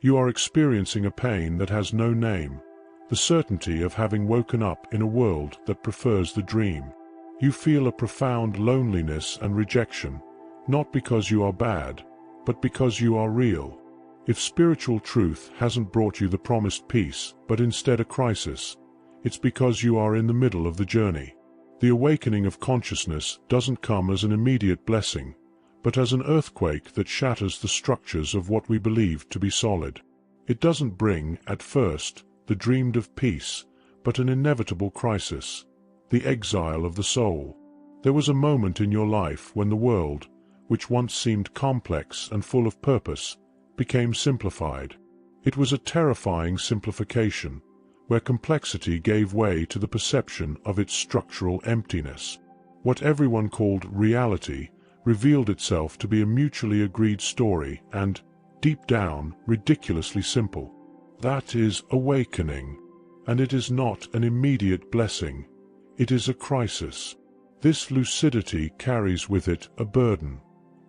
You are experiencing a pain that has no name, the certainty of having woken up in a world that prefers the dream. You feel a profound loneliness and rejection, not because you are bad, but because you are real. If spiritual truth hasn't brought you the promised peace, but instead a crisis, it's because you are in the middle of the journey. The awakening of consciousness doesn't come as an immediate blessing, but as an earthquake that shatters the structures of what we believed to be solid. It doesn't bring, at first, the dreamed-of peace, but an inevitable crisis, the exile of the soul. There was a moment in your life when the world, which once seemed complex and full of purpose, became simplified. It was a terrifying simplification, where complexity gave way to the perception of its structural emptiness. What everyone called reality revealed itself to be a mutually agreed story and, deep down, ridiculously simple. That is awakening, and it is not an immediate blessing. It is a crisis. This lucidity carries with it a burden: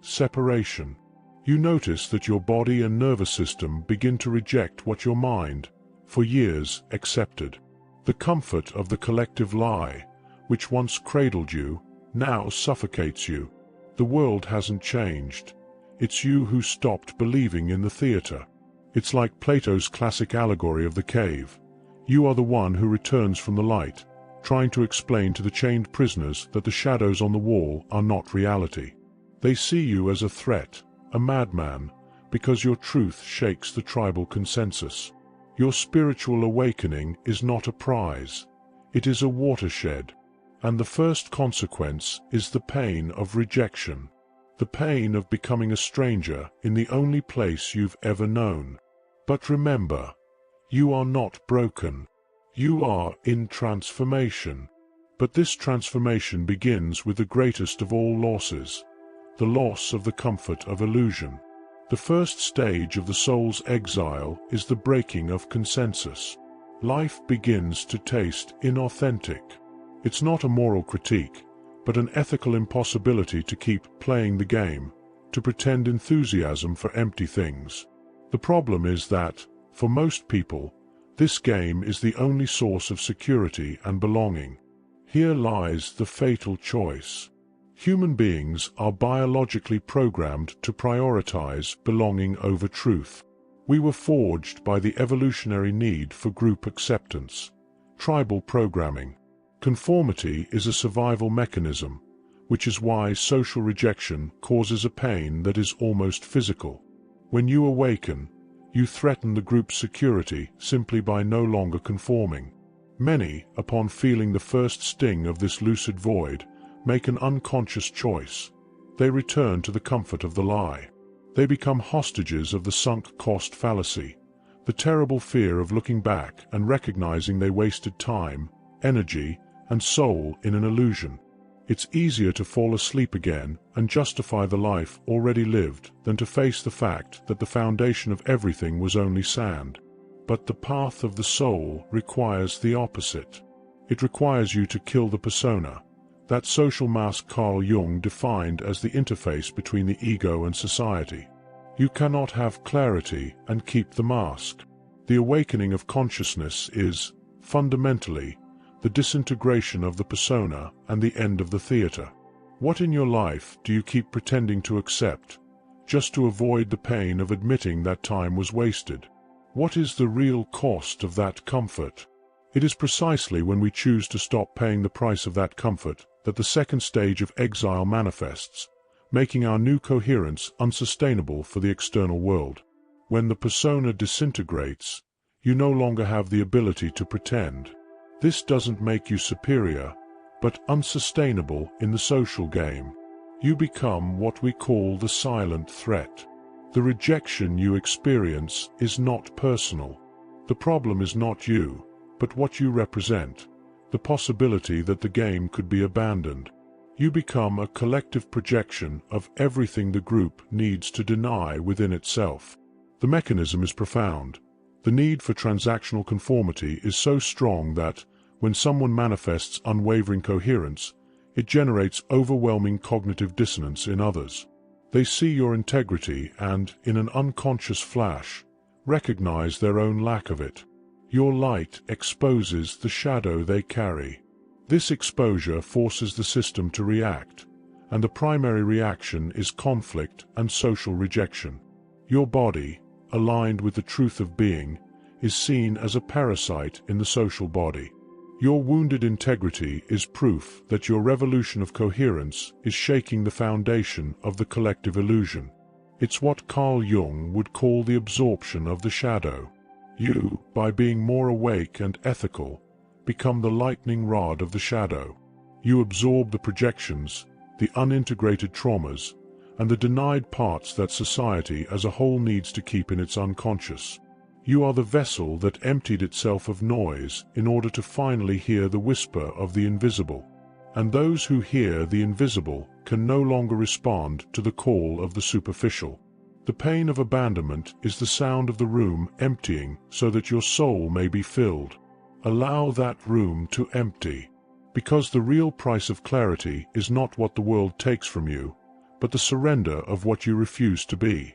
separation. You notice that your body and nervous system begin to reject what your mind, for years, accepted. The comfort of the collective lie, which once cradled you, now suffocates you. The world hasn't changed. It's you who stopped believing in the theater. It's like Plato's classic allegory of the cave. You are the one who returns from the light, trying to explain to the chained prisoners that the shadows on the wall are not reality. They see you as a threat, a madman, because your truth shakes the tribal consensus. Your spiritual awakening is not a prize. It is a watershed. And the first consequence is the pain of rejection. The pain of becoming a stranger in the only place you've ever known. But remember, you are not broken. You are in transformation. But this transformation begins with the greatest of all losses, the loss of the comfort of illusion. The first stage of the soul's exile is the breaking of consensus. Life begins to taste inauthentic. It's not a moral critique, but an ethical impossibility to keep playing the game, to pretend enthusiasm for empty things. The problem is that, for most people, this game is the only source of security and belonging. Here lies the fatal choice. Human beings are biologically programmed to prioritize belonging over truth. We were forged by the evolutionary need for group acceptance. Tribal programming. Conformity is a survival mechanism, which is why social rejection causes a pain that is almost physical. When you awaken, you threaten the group's security simply by no longer conforming. Many, upon feeling the first sting of this lucid void, make an unconscious choice. They return to the comfort of the lie. They become hostages of the sunk cost fallacy, the terrible fear of looking back and recognizing they wasted time, energy, and soul in an illusion. It's easier to fall asleep again and justify the life already lived than to face the fact that the foundation of everything was only sand. But the path of the soul requires the opposite. It requires you to kill the persona, that social mask Carl Jung defined as the interface between the ego and society. You cannot have clarity and keep the mask. The awakening of consciousness is, fundamentally, the disintegration of the persona and the end of the theater. What in your life do you keep pretending to accept, just to avoid the pain of admitting that time was wasted? What is the real cost of that comfort? It is precisely when we choose to stop paying the price of that comfort that the second stage of exile manifests, making our new coherence unsustainable for the external world. When the persona disintegrates, you no longer have the ability to pretend. This doesn't make you superior, but unsustainable in the social game. You become what we call the silent threat. The rejection you experience is not personal. The problem is not you, but what you represent, the possibility that the game could be abandoned. You become a collective projection of everything the group needs to deny within itself. The mechanism is profound. The need for transactional conformity is so strong that, when someone manifests unwavering coherence, it generates overwhelming cognitive dissonance in others. They see your integrity and, in an unconscious flash, recognize their own lack of it. Your light exposes the shadow they carry. This exposure forces the system to react, and the primary reaction is conflict and social rejection. Your body, aligned with the truth of being, is seen as a parasite in the social body. Your wounded integrity is proof that your revolution of coherence is shaking the foundation of the collective illusion. It's what Carl Jung would call the absorption of the shadow. You, by being more awake and ethical, become the lightning rod of the shadow. You absorb the projections, the unintegrated traumas, and the denied parts that society as a whole needs to keep in its unconscious. You are the vessel that emptied itself of noise in order to finally hear the whisper of the invisible. And those who hear the invisible can no longer respond to the call of the superficial. The pain of abandonment is the sound of the room emptying so that your soul may be filled. Allow that room to empty. Because the real price of clarity is not what the world takes from you, but the surrender of what you refuse to be.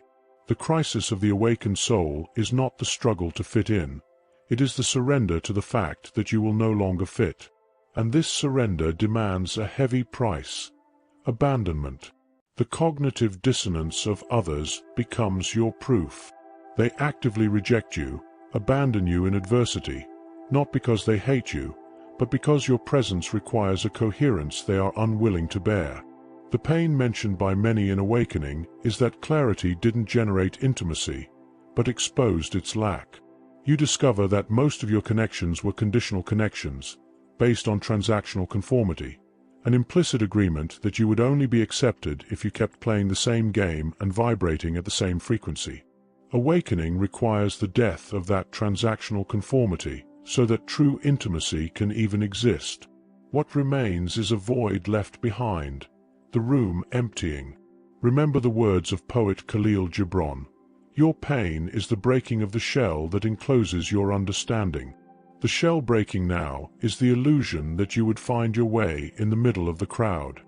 The crisis of the awakened soul is not the struggle to fit in, it is the surrender to the fact that you will no longer fit. And this surrender demands a heavy price: abandonment. The cognitive dissonance of others becomes your proof. They actively reject you, abandon you in adversity, not because they hate you, but because your presence requires a coherence they are unwilling to bear. The pain mentioned by many in awakening is that clarity didn't generate intimacy, but exposed its lack. You discover that most of your connections were conditional connections, based on transactional conformity, an implicit agreement that you would only be accepted if you kept playing the same game and vibrating at the same frequency. Awakening requires the death of that transactional conformity so that true intimacy can even exist. What remains is a void left behind, the room emptying. Remember the words of poet Khalil Gibran: "Your pain is the breaking of the shell that encloses your understanding." The shell breaking now is the illusion that you would find your way in the middle of the crowd.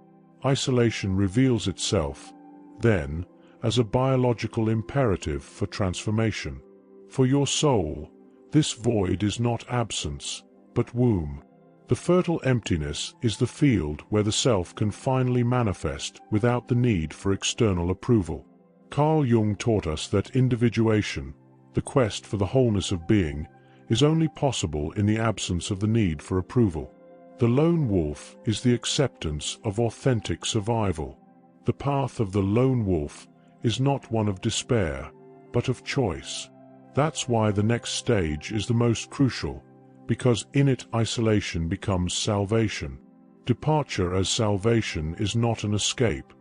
Isolation reveals itself, then, as a biological imperative for transformation. For your soul, this void is not absence, but womb. The fertile emptiness is the field where the self can finally manifest without the need for external approval. Carl Jung taught us that individuation, the quest for the wholeness of being, is only possible in the absence of the need for approval. The lone wolf is the acceptance of authentic survival. The path of the lone wolf is not one of despair, but of choice. That's why the next stage is the most crucial, because in it isolation becomes salvation. Departure as salvation is not an escape,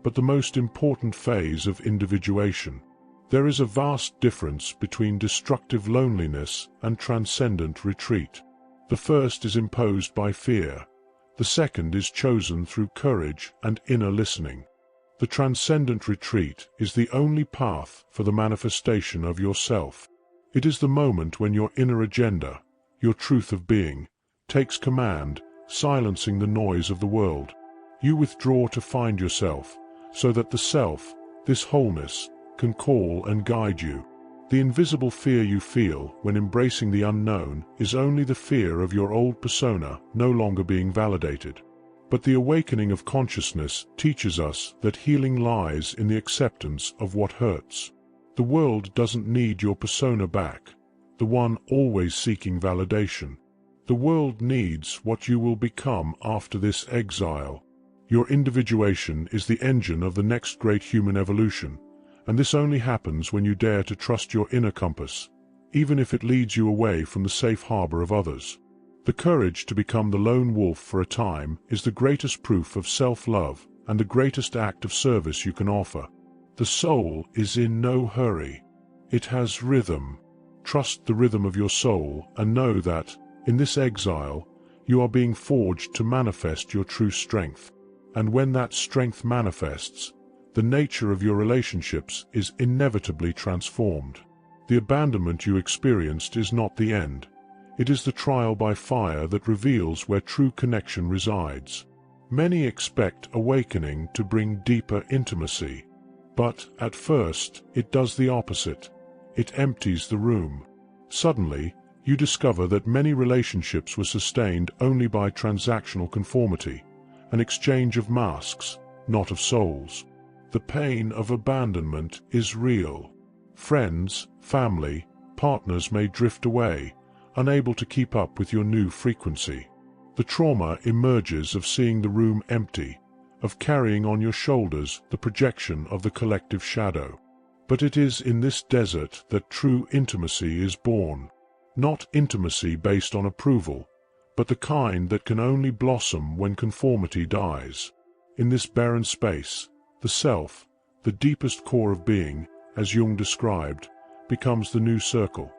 but the most important phase of individuation. There is a vast difference between destructive loneliness and transcendent retreat. The first is imposed by fear. The second is chosen through courage and inner listening. The transcendent retreat is the only path for the manifestation of yourself. It is the moment when your inner agenda, your truth of being, takes command, silencing the noise of the world. You withdraw to find yourself, so that the self, this wholeness, can call and guide you. The invisible fear you feel when embracing the unknown is only the fear of your old persona no longer being validated. But the awakening of consciousness teaches us that healing lies in the acceptance of what hurts. The world doesn't need your persona back, the one always seeking validation. The world needs what you will become after this exile. Your individuation is the engine of the next great human evolution, and this only happens when you dare to trust your inner compass, even if it leads you away from the safe harbor of others. The courage to become the lone wolf for a time is the greatest proof of self-love and the greatest act of service you can offer. The soul is in no hurry. It has rhythm. Trust the rhythm of your soul and know that, in this exile, you are being forged to manifest your true strength. And when that strength manifests, the nature of your relationships is inevitably transformed. The abandonment you experienced is not the end. It is the trial by fire that reveals where true connection resides. Many expect awakening to bring deeper intimacy, but at first it does the opposite. it empties the room. Suddenly, you discover that many relationships were sustained only by transactional conformity, an exchange of masks, not of souls. The pain of abandonment is real. Friends, family, partners may drift away, unable to keep up with your new frequency. The trauma emerges of seeing the room empty, of carrying on your shoulders the projection of the collective shadow. But it is in this desert that true intimacy is born. Not intimacy based on approval, but the kind that can only blossom when conformity dies. In this barren space, the self, the deepest core of being, as Jung described, becomes the new circle.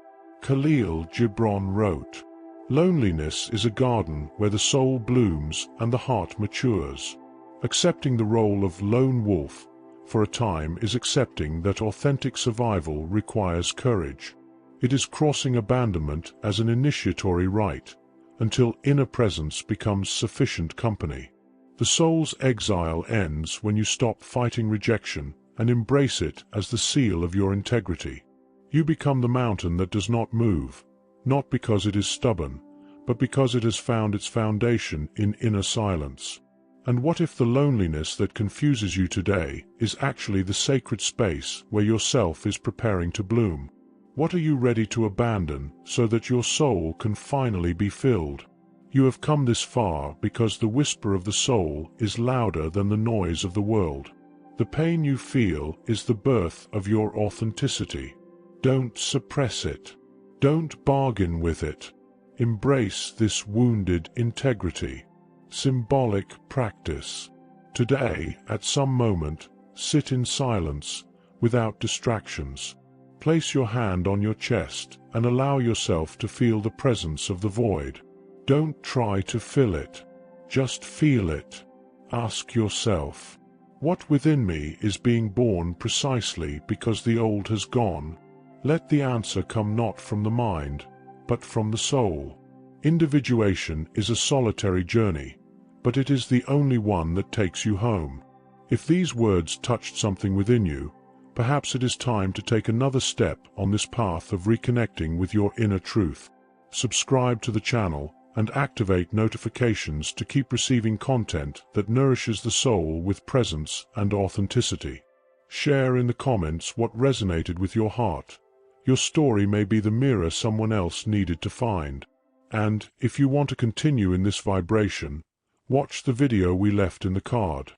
Khalil Gibran wrote, "Loneliness is a garden where the soul blooms and the heart matures." Accepting the role of lone wolf for a time is accepting that authentic survival requires courage. It is crossing abandonment as an initiatory rite, until inner presence becomes sufficient company. The soul's exile ends when you stop fighting rejection and embrace it as the seal of your integrity. You become the mountain that does not move, not because it is stubborn, but because it has found its foundation in inner silence. And what if the loneliness that confuses you today is actually the sacred space where your self is preparing to bloom? What are you ready to abandon so that your soul can finally be filled? You have come this far because the whisper of the soul is louder than the noise of the world. The pain you feel is the birth of your authenticity. Don't suppress it. Don't bargain with it. Embrace this wounded integrity. Symbolic practice. Today, at some moment, sit in silence, without distractions. Place your hand on your chest and allow yourself to feel the presence of the void. Don't try to fill it. Just feel it. Ask yourself, what within me is being born precisely because the old has gone? Let the answer come not from the mind, but from the soul. Individuation is a solitary journey, but it is the only one that takes you home. If these words touched something within you, perhaps it is time to take another step on this path of reconnecting with your inner truth. Subscribe to the channel and activate notifications to keep receiving content that nourishes the soul with presence and authenticity. Share in the comments what resonated with your heart. Your story may be the mirror someone else needed to find. And, if you want to continue in this vibration, watch the video we left in the card.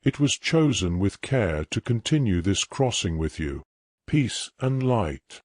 It was chosen with care to continue this crossing with you. Peace and light.